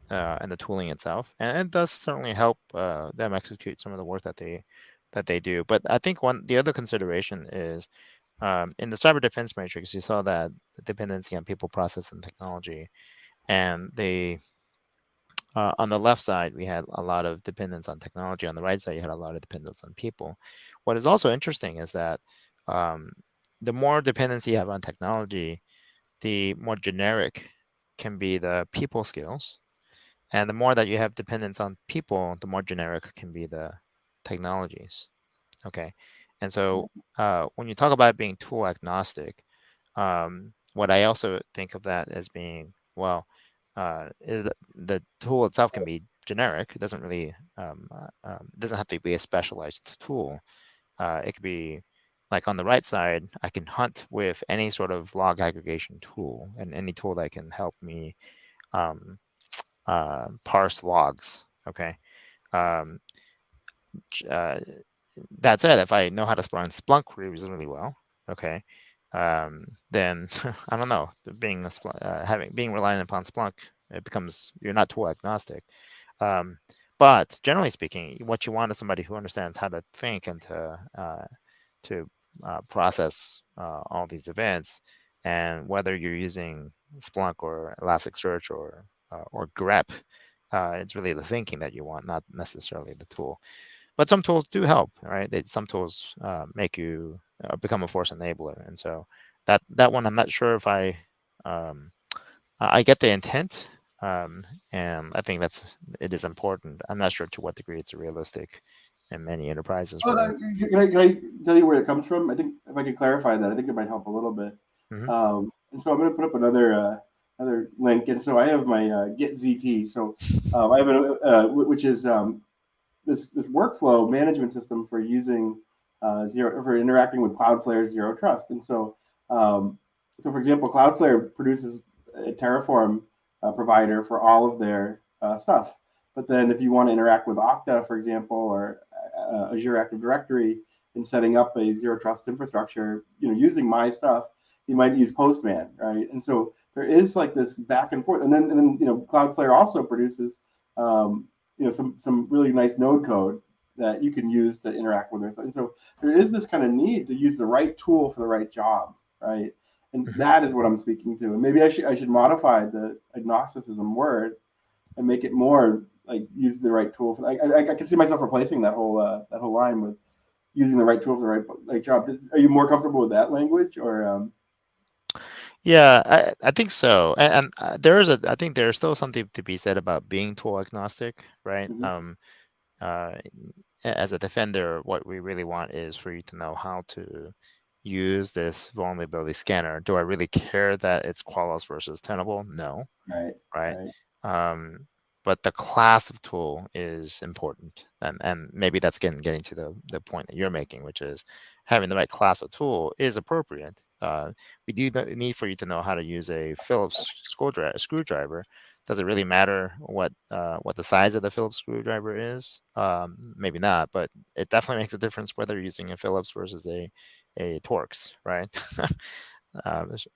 and the tooling itself, and it does certainly help them execute some of the work that they do. But I think the other consideration is in the cyber defense matrix, you saw that the dependency on people, process, and technology, and on the left side, we had a lot of dependence on technology. On the right side, you had a lot of dependence on people. What is also interesting is that the more dependency you have on technology, the more generic can be the people skills. And the more that you have dependence on people, the more generic can be the technologies. Okay. And so when you talk about being tool agnostic, what I also think of that as being, well, the tool itself can be generic. It doesn't really, it doesn't have to be a specialized tool. It could be like on the right side, I can hunt with any sort of log aggregation tool and any tool that can help me parse logs. Okay. That said, if I know how to run Splunk queries really well, okay, then I don't know. Being reliant upon Splunk, it becomes, you're not tool agnostic. But generally speaking, what you want is somebody who understands how to think and to process all these events. And whether you're using Splunk or Elasticsearch or grep, it's really the thinking that you want, not necessarily the tool. But some tools do help, right? Some tools make you become a force enabler, and so that one, I'm not sure if I get the intent, and I think it is important. I'm not sure to what degree it's realistic in many enterprises. Can I tell you where it comes from? I think if I could clarify that, I think it might help a little bit. And so I'm going to put up another link, and so I have my GetZT. So I have which is this workflow management system for using for interacting with Cloudflare's Zero Trust. And so for example, Cloudflare produces a Terraform provider for all of their stuff. But then if you want to interact with Okta, for example, or Azure Active Directory in setting up a Zero Trust infrastructure, using my stuff, you might use Postman, right? And so there is like this back and forth. And then Cloudflare also produces some really nice node code that you can use to interact with it. And so there is this kind of need to use the right tool for the right job, right? And that is what I'm speaking to. And maybe I should modify the agnosticism word and make it more like use the right tool. I can see myself replacing that whole line with using the right tool for the right job. Are you more comfortable with that language, or? Yeah, I think so. And I think there's still something to be said about being tool agnostic, right? As a defender, what we really want is for you to know how to use this vulnerability scanner. Do I really care that it's Qualys versus Tenable? No. Right. Right. but the class of tool is important. And maybe that's getting to the point that you're making, which is having the right class of tool is appropriate. We do need for you to know how to use a Phillips screwdriver. Does it really matter what the size of the Phillips screwdriver is? Maybe not, but it definitely makes a difference whether you're using a Phillips versus a Torx, right?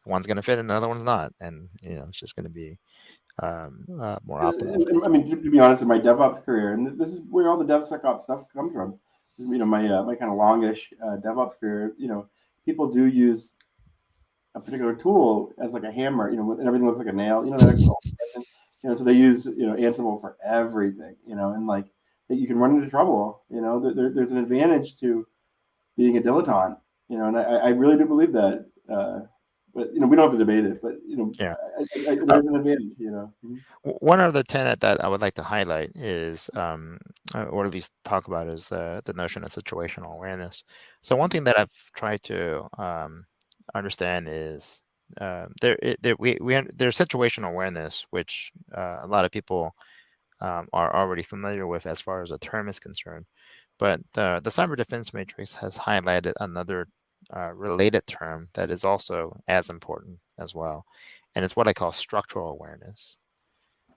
One's going to fit and the other one's not, and it's just going to be more optimal. I mean, to be honest, in my DevOps career, and this is where all the DevSecOps stuff comes from. My kind of longish DevOps career. People do use a particular tool as like a hammer. And everything looks like a nail. So they use Ansible for everything. And like that you can run into trouble. There's an advantage to being a dilettante. And I really do believe that. But we don't have to debate it. But Yeah. there's an advantage. One other tenet that I would like to highlight is, or at least talk about, is the notion of situational awareness. So one thing that I've tried to understand is there's situational awareness, which a lot of people are already familiar with as far as the term is concerned. But the cyber defense matrix has highlighted another related term that is also as important as well, and it's what I call structural awareness.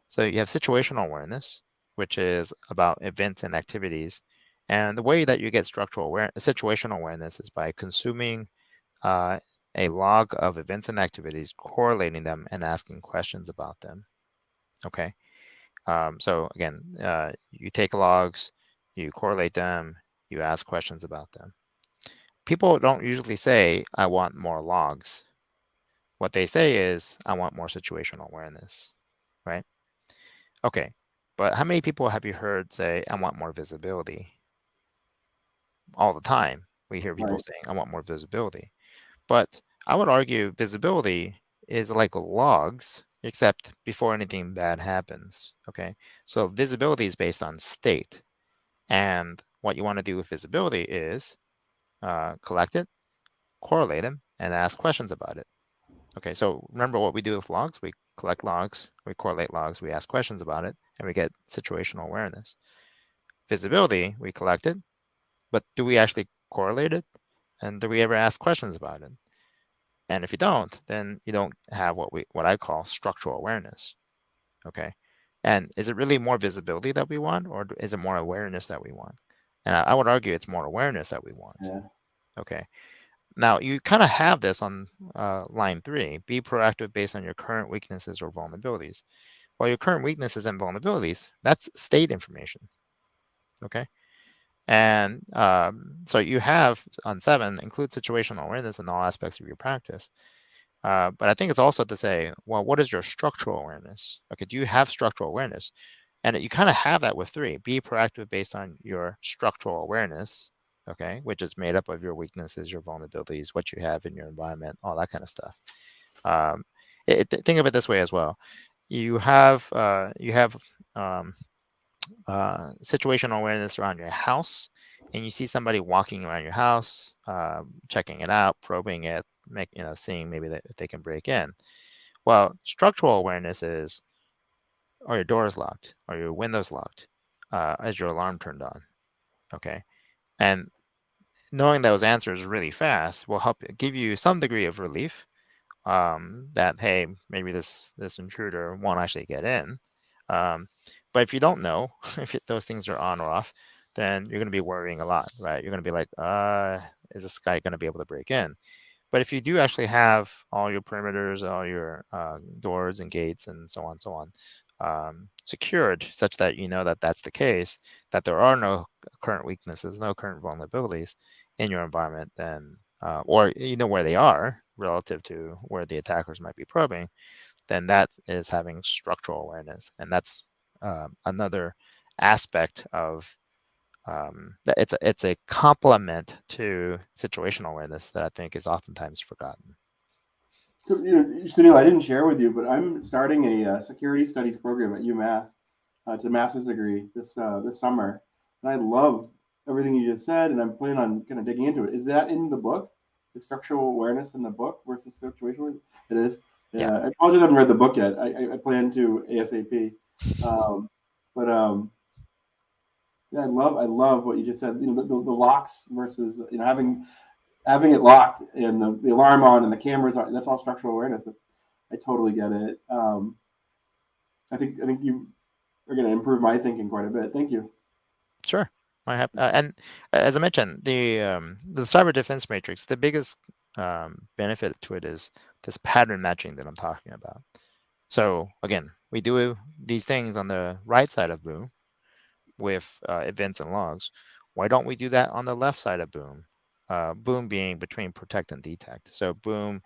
So you have situational awareness, which is about events and activities, and the way that you get situational awareness is by consuming a log of events and activities, correlating them, and asking questions about them. Okay. So again, you take logs, you correlate them, you ask questions about them. People don't usually say, I want more logs. What they say is, I want more situational awareness, right? Okay, but how many people have you heard say, I want more visibility? All the time, we hear people saying, I want more visibility. But I would argue visibility is like logs, except before anything bad happens, okay? So visibility is based on state. And what you want to do with visibility is collect it, correlate them, and ask questions about it. Okay, so remember what we do with logs. We collect logs, we correlate logs, we ask questions about it, and we get situational awareness. Visibility, we collect it, but do we actually correlate it? And do we ever ask questions about it? And if you don't, then you don't have what I call structural awareness. Okay, and is it really more visibility that we want, or is it more awareness that we want? And I would argue it's more awareness that we want. Yeah. Okay. Now you kind of have this on line 3. Be proactive based on your current weaknesses or vulnerabilities. Well, your current weaknesses and vulnerabilities, that's state information. Okay. And so you have on 7, include situational awareness in all aspects of your practice. But I think it's also to say, well, what is your structural awareness? Okay, do you have structural awareness? And you kind of have that with 3. Be proactive based on your structural awareness, okay, which is made up of your weaknesses, your vulnerabilities, what you have in your environment, all that kind of stuff. Think of it this way as well. You have situational awareness around your house, and you see somebody walking around your house, checking it out, probing it, seeing maybe if they can break in. Well, structural awareness is, are your doors locked? Are your windows locked? Is your alarm turned on? Okay, and knowing those answers really fast will help give you some degree of relief. That, hey, maybe this intruder won't actually get in. But if you don't know if those things are on or off, then you're going to be worrying a lot, right? You're going to be like, is this guy going to be able to break in? But if you do actually have all your perimeters, all your doors and gates and so on, secured, such that you know that that's the case, that there are no current weaknesses, no current vulnerabilities in your environment, then or you know where they are relative to where the attackers might be probing, then that is having structural awareness. And that's another aspect of it's a complement to situational awareness that I think is oftentimes forgotten. So, Sunil, I didn't share with you, but I'm starting a security studies program at UMass. It's a master's degree this summer, and I love everything you just said, and I'm planning on kind of digging into it. Is that in the book? The structural awareness in the book versus situational? It is. Yeah. I apologize, I haven't read the book yet. I plan to ASAP. But yeah, I love what you just said. You know, the locks versus having it locked and the alarm on and the cameras on. That's all structural awareness. I totally get it. I think you are going to improve my thinking quite a bit. Thank you. Sure. And as I mentioned, the cyber defense matrix, the biggest benefit to it is this pattern matching that I'm talking about. So again, we do these things on the right side of Boom with events and logs. Why don't we do that on the left side of Boom? Boom being between protect and detect. So Boom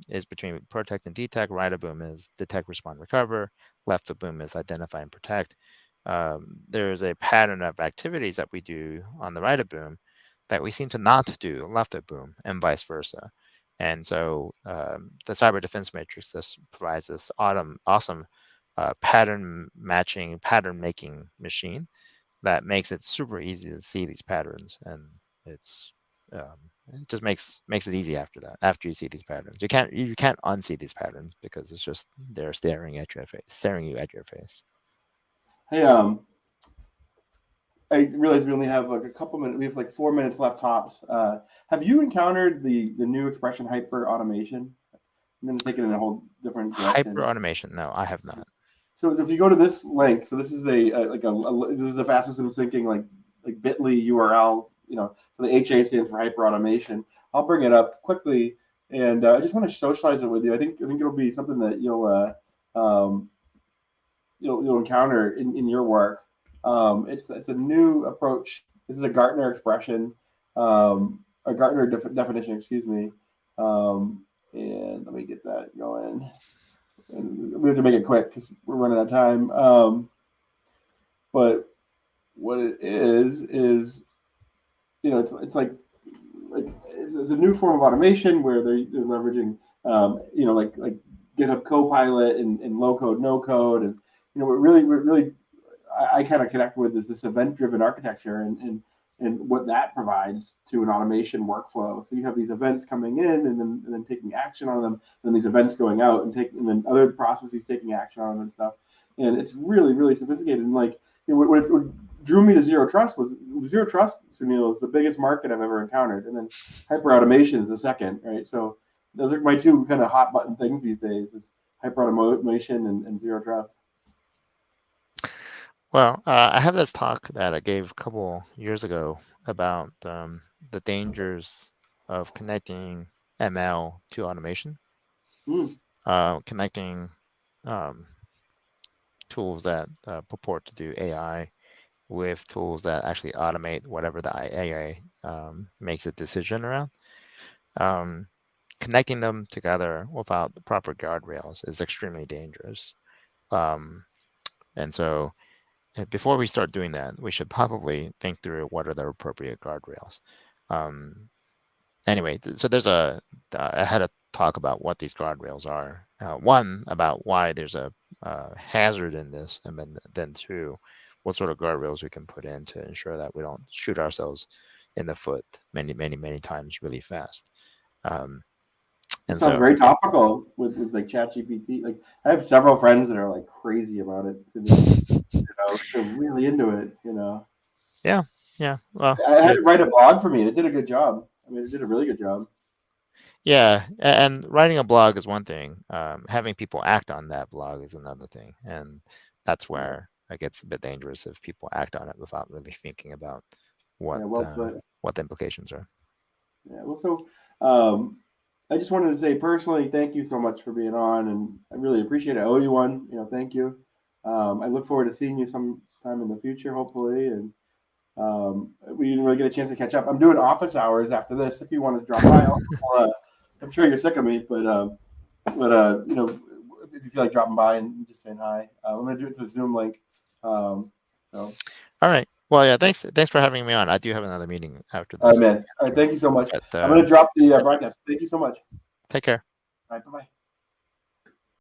is between protect and detect. Right of Boom is detect, respond, recover. Left of Boom is identify and protect. There's a pattern of activities that we do on the right of Boom that we seem to not do left of Boom, and vice versa. And so the cyber defense matrix this provides this awesome pattern matching, pattern making machine that makes it super easy to see these patterns, and it's it just makes it easy after that. After you see these patterns, you can't unsee these patterns because it's just they're staring you at your face. Hey, I realize we only have like a couple minutes. We have like 4 minutes left tops. Have you encountered the new expression hyper automation? I'm going to take it in a whole different direction. Hyper automation? No, I have not. So if you go to this link, so this is this is the fastest in syncing like Bitly URL. You know, so the HA stands for hyper automation. I'll bring it up quickly, and I just want to socialize it with you. I think it'll be something that you'll encounter in your work. It's a new approach. This is a Gartner expression, a Gartner definition, excuse me. And let me get that going. And we have to make it quick because we're running out of time. But what it is it's like it's a new form of automation where they're leveraging like GitHub Copilot and low code, no code, and what really I kind of connect with is this event-driven architecture and what that provides to an automation workflow. So you have these events coming in and then taking action on them, and then these events going out and then other processes taking action on them and stuff. And it's really, really sophisticated. And like what drew me to Zero Trust was Zero Trust, Sunil, is the biggest market I've ever encountered. And then hyper automation is the second, right? So those are my two kind of hot button things these days is hyper automation and Zero Trust. Well, I have this talk that I gave a couple years ago about the dangers of connecting ML to automation, connecting tools that purport to do AI with tools that actually automate whatever the AI makes a decision around. Connecting them together without the proper guardrails is extremely dangerous. And so before we start doing that, we should probably think through what are the appropriate guardrails. Anyway, so I had a talk about what these guardrails are. One, about why there's a hazard in this, and then two, what sort of guardrails we can put in to ensure that we don't shoot ourselves in the foot many times really fast. And sounds very topical with like ChatGPT. Like I have several friends that are like crazy about it. They're really into it. Yeah. Well, I had to write a blog for me, and it did a good job. I mean, it did a really good job. Yeah, and writing a blog is one thing. Having people act on that blog is another thing, and that's where it gets a bit dangerous if people act on it without really thinking about what the implications are. Yeah. Well, so I just wanted to say personally, thank you so much for being on, and I really appreciate it. I owe you one. Thank you. I look forward to seeing you sometime in the future, hopefully. And we didn't really get a chance to catch up. I'm doing office hours after this. If you want to drop by, I'm sure you're sick of me, but if you feel like dropping by and just saying hi, I'm gonna do it to the Zoom link. So. All right. Well, yeah. Thanks for having me on. I do have another meeting after this. All right, man. All right. Thank you so much. I'm gonna drop the broadcast. Thank you so much. Take care. All right. Bye-bye.